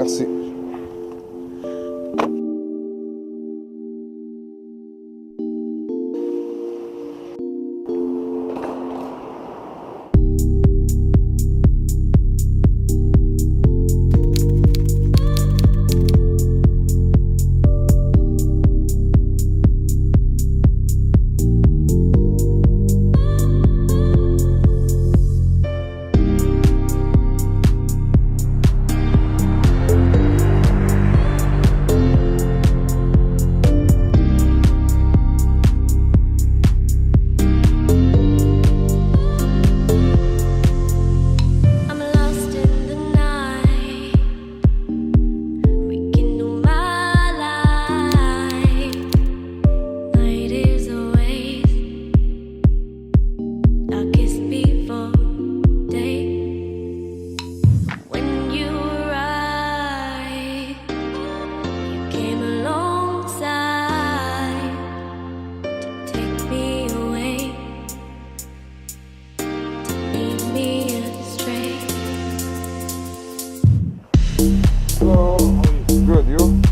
Merci. Good, you?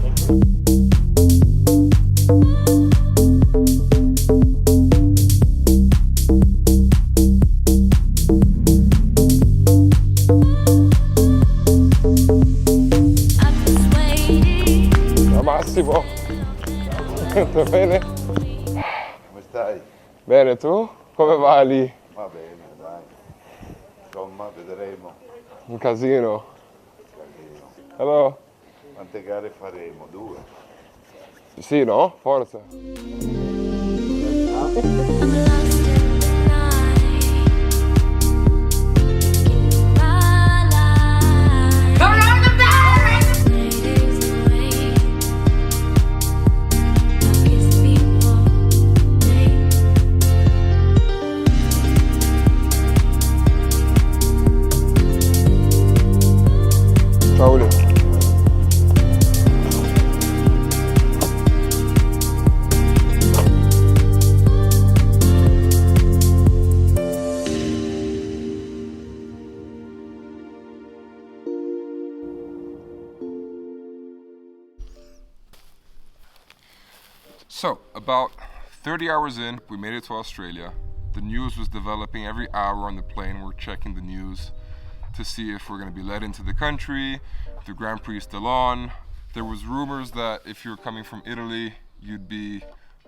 Massimo, tutto bene? Come stai? Bene, tu? Come va lì? Va bene, dai. Insomma, vedremo. Un casino. Casino. Allora? Quante gare faremo? 2? Sì, no? Forza. Ciao Uli. So, about 30 hours in, we made it to Australia. The news was developing every hour on the plane. We're checking the news to see if we're going to be let into the country, if the Grand Prix is still on. There was rumors that if you're coming from Italy, you'd be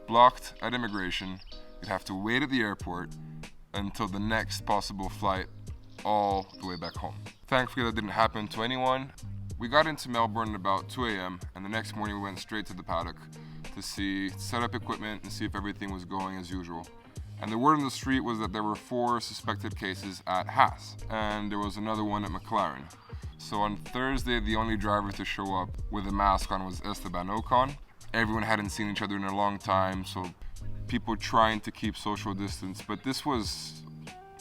blocked at immigration. You'd have to wait at the airport until the next possible flight all the way back home. Thankfully, that didn't happen to anyone. We got into Melbourne at about 2 a.m. and the next morning we went straight to the paddock to set up equipment and see if everything was going as usual. And the word on the street was that there were 4 suspected cases at Haas, and there was another one at McLaren. So on Thursday, the only driver to show up with a mask on was Esteban Ocon. Everyone hadn't seen each other in a long time, so people trying to keep social distance, but this was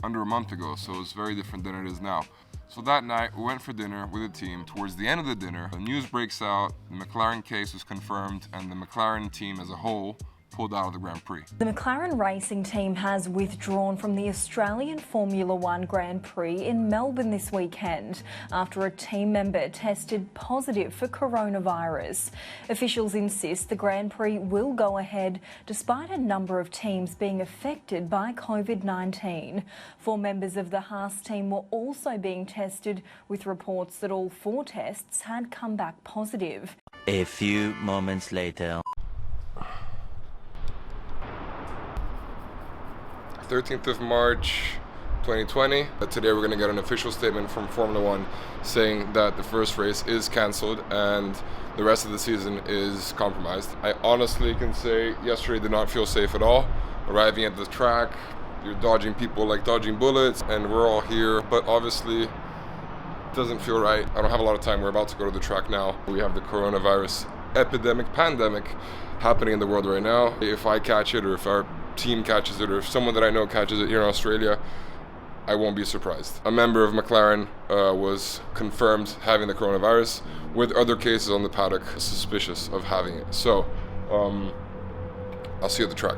under a month ago, so it's very different than it is now. So that night, we went for dinner with the team. Towards the end of the dinner, the news breaks out, the McLaren case was confirmed, and the McLaren team as a whole pulled out of the Grand Prix. The McLaren racing team has withdrawn from the Australian Formula One Grand Prix in Melbourne this weekend after a team member tested positive for coronavirus. Officials insist the Grand Prix will go ahead despite a number of teams being affected by Covid-19. 4 members of the Haas team were also being tested, with reports that all 4 tests had come back positive. A few moments later. 13th of March 2020. Today we're going to get an official statement from Formula One saying that the first race is cancelled and the rest of the season is compromised. I honestly can say yesterday did not feel safe at all. Arriving at the track, you're dodging people like dodging bullets, and we're all here, but obviously it doesn't feel right. I don't have a lot of time. We're about to go to the track now. We have the coronavirus pandemic happening in the world right now. If I catch it, or if our team catches it, or if someone that I know catches it here in Australia, I won't be surprised. A member of McLaren was confirmed having the coronavirus, with other cases on the paddock suspicious of having it. So I'll see you at the track.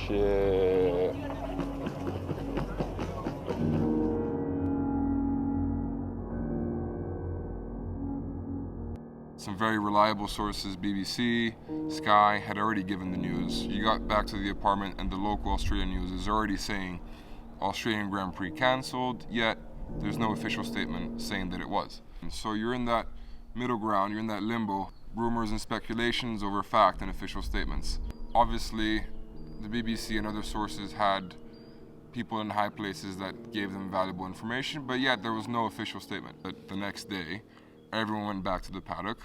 Shit. Some very reliable sources, BBC, Sky, had already given the news. You got back to the apartment and the local Australian news is already saying Australian Grand Prix cancelled, yet there's no official statement saying that it was. And so you're in that middle ground, you're in that limbo, rumors and speculations over fact and official statements. Obviously, the BBC and other sources had people in high places that gave them valuable information, but yet there was no official statement. But the next day, everyone went back to the paddock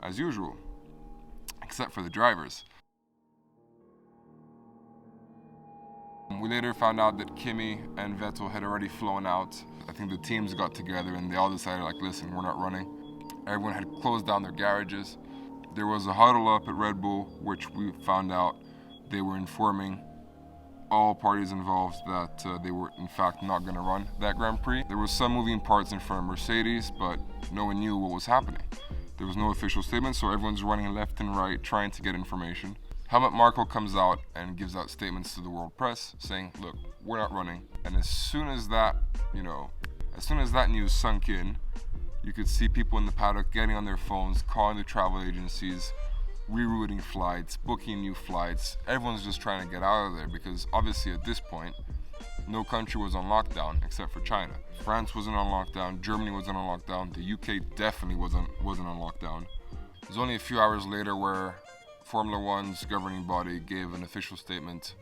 as usual, except for the drivers. We later found out that Kimi and Vettel had already flown out. I think the teams got together and they all decided, like, listen, we're not running. Everyone had closed down their garages. There was a huddle up at Red Bull, which we found out they were informing all parties involved that they were in fact not going to run that Grand Prix. There was some moving parts in front of Mercedes, but no one knew what was happening. There was no official statement, so everyone's running left and right trying to get information. Helmut Marko comes out and gives out statements to the world press saying, look, we're not running. And as soon as that news sunk in, you could see people in the paddock getting on their phones, calling the travel agencies, rerouting flights, booking new flights. Everyone's just trying to get out of there because obviously at this point, no country was on lockdown except for China. France wasn't on lockdown, Germany wasn't on lockdown, the UK definitely wasn't on lockdown. It was only a few hours later where Formula One's governing body gave an official statement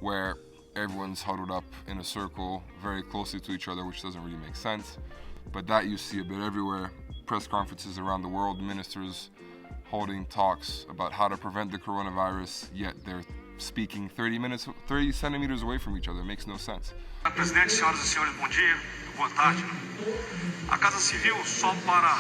where everyone's huddled up in a circle very closely to each other, which doesn't really make sense. But that you see a bit everywhere. Press conferences around the world, ministers holding talks about how to prevent the coronavirus, yet they're speaking 30 centimeters away from each other. It makes no sense. Presidente, senhoras e senhores, bom dia, boa tarde. A Casa Civil só para.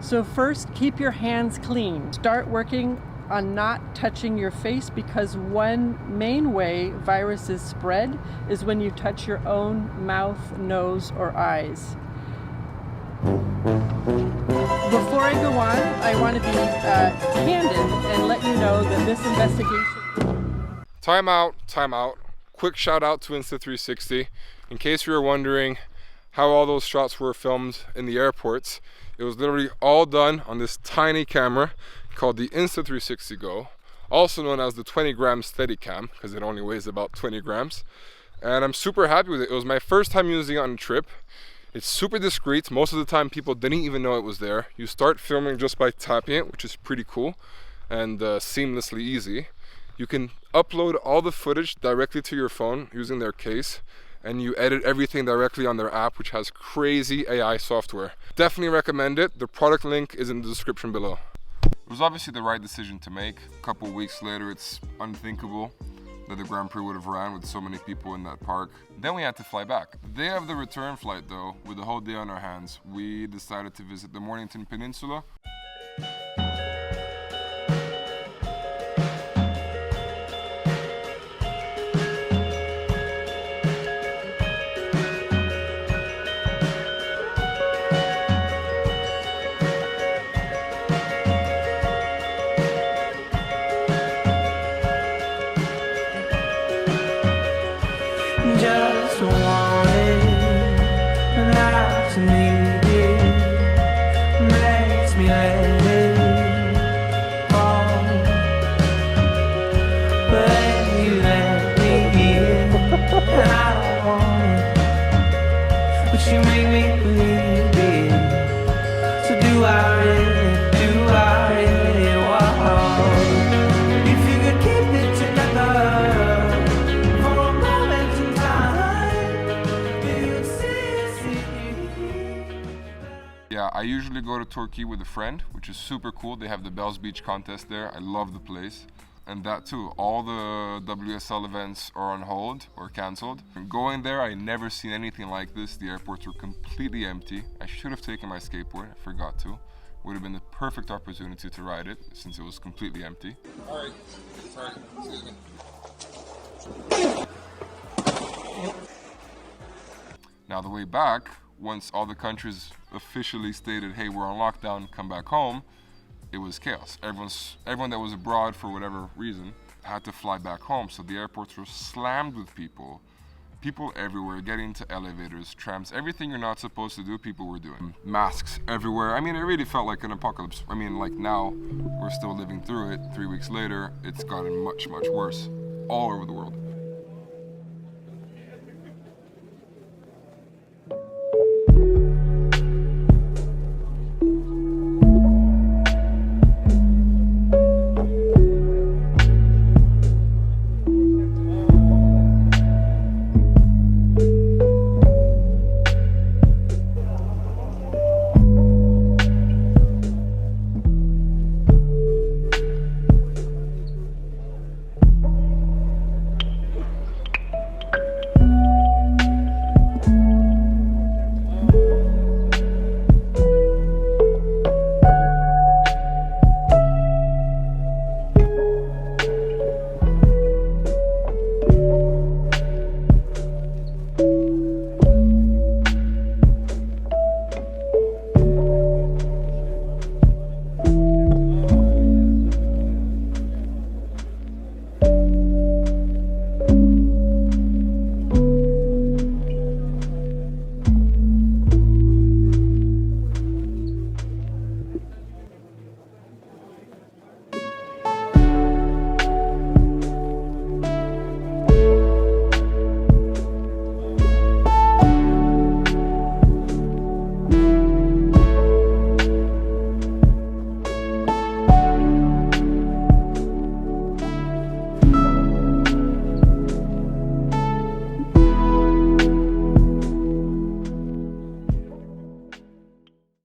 So first, keep your hands clean. Start working on not touching your face because one main way viruses spread is when you touch your own mouth, nose, or eyes. Before I go on, I want to be candid and let you know that this investigation... Time out. Quick shout out to Insta360. In case you were wondering how all those shots were filmed in the airports, it was literally all done on this tiny camera called the Insta360 Go, also known as the 20-gram Steadicam, because it only weighs about 20 grams. And I'm super happy with it. It was my first time using it on a trip. It's super discreet. Most of the time people didn't even know it was there. You start filming just by tapping it, which is pretty cool and seamlessly easy. You can upload all the footage directly to your phone using their case, and you edit everything directly on their app, which has crazy AI software. Definitely recommend it. The product link is in the description below. It was obviously the right decision to make. A couple weeks later, it's unthinkable that the Grand Prix would have ran with so many people in that park. Then we had to fly back. The day of the return flight though, with the whole day on our hands, we decided to visit the Mornington Peninsula. Just wanted not to need it, makes me let it fall. But you let me in, and I don't want it, but you make me believe it. So do I really want? If you could keep it together. Yeah, I usually go to Turkey with a friend, which is super cool. They have the Bells Beach contest there. I love the place. And that too, all the WSL events are on hold or cancelled. Going there, I never seen anything like this. The airports were completely empty. I should have taken my skateboard, I forgot to. Would have been the perfect opportunity to ride it since it was completely empty. All right, sorry, excuse me. Now the way back, once all the countries officially stated, hey, we're on lockdown, come back home, it was chaos. Everyone that was abroad for whatever reason had to fly back home, so the airports were slammed with people. People everywhere, getting into elevators, trams, everything you're not supposed to do, people were doing. Masks everywhere. I mean, it really felt like an apocalypse. I mean, like now, we're still living through it. 3 weeks later, it's gotten much, much worse all over the world.